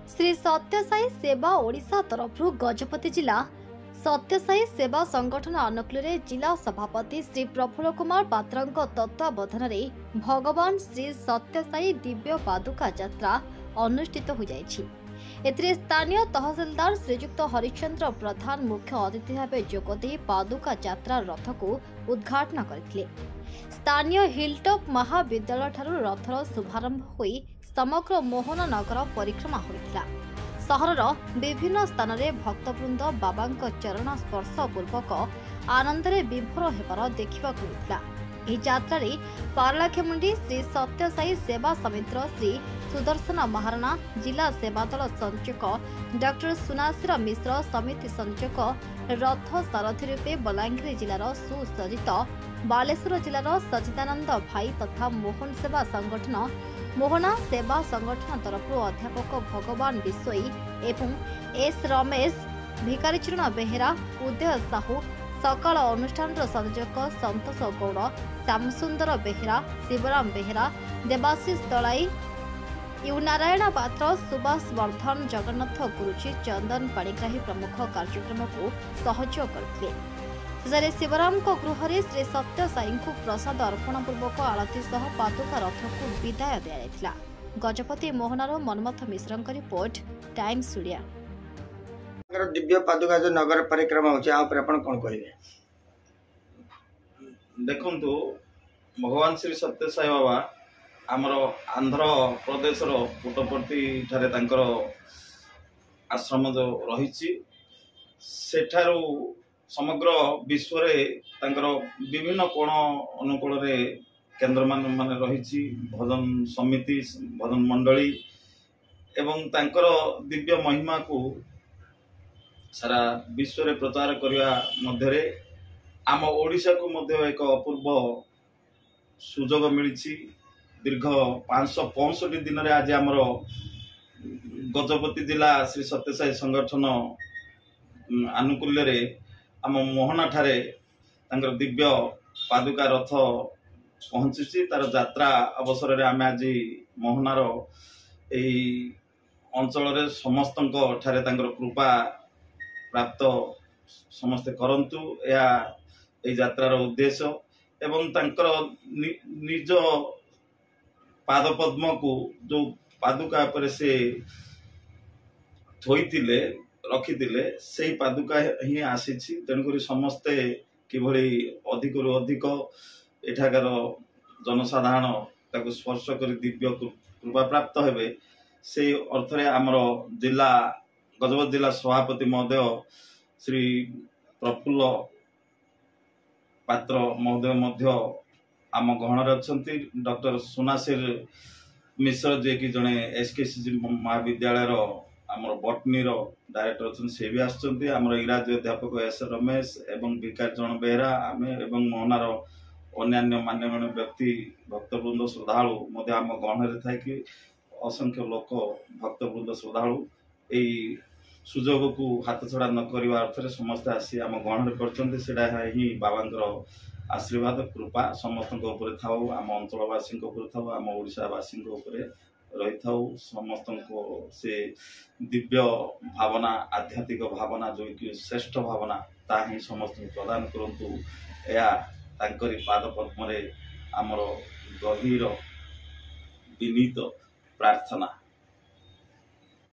श्री सत्यसाई सेवा ओडिशा तरफ गजपति जिला सत्यसाई सेवा संगठन अनुकूल जिला सभापति श्री प्रफुल्ल कुमार पात्र तत्वावधान में भगवान श्री सत्यसाई दिव्य पादुका यात्रा अनुष्ठित हो जाइछि। एथिरे स्थानीय तहसीलदार श्रीजुक्त हरिचंद्र प्रधान मुख्य अतिथि भाव जोगदे पादुका यात्रा रथ को उद्घाटन करथिले। स्थानीय हिलटॉप महाविद्यालय ठारू रथर शुभारंभ होई समग्र मोहन नगर परिक्रमा होइतिला। सहरर विभिन्न स्थान में भक्तवृंद बाबा चरण स्पर्श पूर्वक आनंदरे विभोर हेबार देखिबाकु मिलिला। एही यात्रा रे पारलाखेमुंडी श्री सत्यसाई सेवा समितिर श्री सुदर्शन महाराणा, जिला सेवादल संयोजक डॉक्टर सुनासिर मिश्र, समिति संयोजक रथ सारथी रूपे बलांगीर जिलार सुसज्जित बालेश्वर जिलार सचिदानंद भाई तथा मोहन सेवा संगठन मोहना सेवा संगठन तरफ अध्यापक भगवान बिश्वई एवं एस रमेश, भिकारीचरण बेहेरा, उदय साहू, सकाल अनुष्ठान संयोजक संतोष गौड़, श्यामसुंदर बेहेरा, शिवराम बेहेरा, देवाशीष दलाई, यू नारायण पात्र, सुभाष वर्धन, जगन्नाथ गुरुजी, चंदन पाणिग्राही प्रमुख कार्यक्रम को सहयोग करथिले। जरे शिवराम को गृह रे श्री सत्यसाई को प्रसाद अर्पण पूर्वक आरती सह पादुका रथ को विदाय दिया। गजपति मोहनार मनमथ मिश्र रिपोर्ट, टाइम्स ओडिया। दिव्य पादुका जो नगर परिक्रमा होचे आ ऊपर आपण कोन कहिबे? देखंतु भगवान श्री सत्यसाई बाबा आमर आंध्र प्रदेश पुटपर्ती ठारे तांकर आश्रम जो रही सेठारू समग्र विश्व रे तांकर विभिन्न कोण अनुकूल रे केन्द्र मान रही भजन समिति, भजन मंडली एवं तांकर दिव्य महिमा को सारा विश्व रे प्रचार करने मध्य आम ओडिशा को मध्य एक अपूर्व सुजोग मिली। दीर्घ 565 दिन रे आज आमर गजपति जिला श्री सत्यसाई संगठन आनुकूल्य रे आम मोहना ठारे तांकर दिव्य पादुका रथ पहुंची। तार यात्रा अवसर रे आम आज मोहनार एई अंचल रे समस्त ठारे तांकर कृपा प्राप्त समस्ते करंतु या एई यात्रार उद्देश्य एवं तांकर निज पाद पद्म को जो पादुका पर से थोइतिले रखिथिले से पादुका ही आसीछि। तेणुकरी समस्ते किभଳି अधिकरु अधिक एठाकार जनसाधारण ताको स्पर्श करी दिव्य कृपा प्राप्त हेबे से अर्थ रे हमर जिला गजपति जिला सभापति महोदय श्री प्रफुल्ल पात्र महोदय मध्य आम गहन अच्छी। डॉक्टर सुनासिर मिश्र जे कि जड़े एसकेसी महाविद्यालय आमर बटनी डायरेक्टर अच्छे से भी आसुच्च। आमर इंग्राजी अध्यापक एस रमेश एवं भिकारीचरण बेहेरा आमे एवं मोहनार अन्यान्य मान्यगण्य व्यक्ति भक्तवृंद श्रद्धालु आम गहन थाई कि असंख्य लोक भक्तवृंद श्रद्धालु यही सुजोग को हाथ छड़ा न करने अर्थ में समस्ते आसी आम गहन कर ही बाबा आशीर्वाद कृपा समस्त थाऊ, आम अंचलवासी थाऊ, आम ओडिशावासी रही थाऊ। समस्त से दिव्य भावना, आध्यात्मिक भावना जो कि श्रेष्ठ भावना ता ही समस्त प्रदान करंतु या तांकरी पाद पद्म आमर गभीर विनीत प्रार्थना।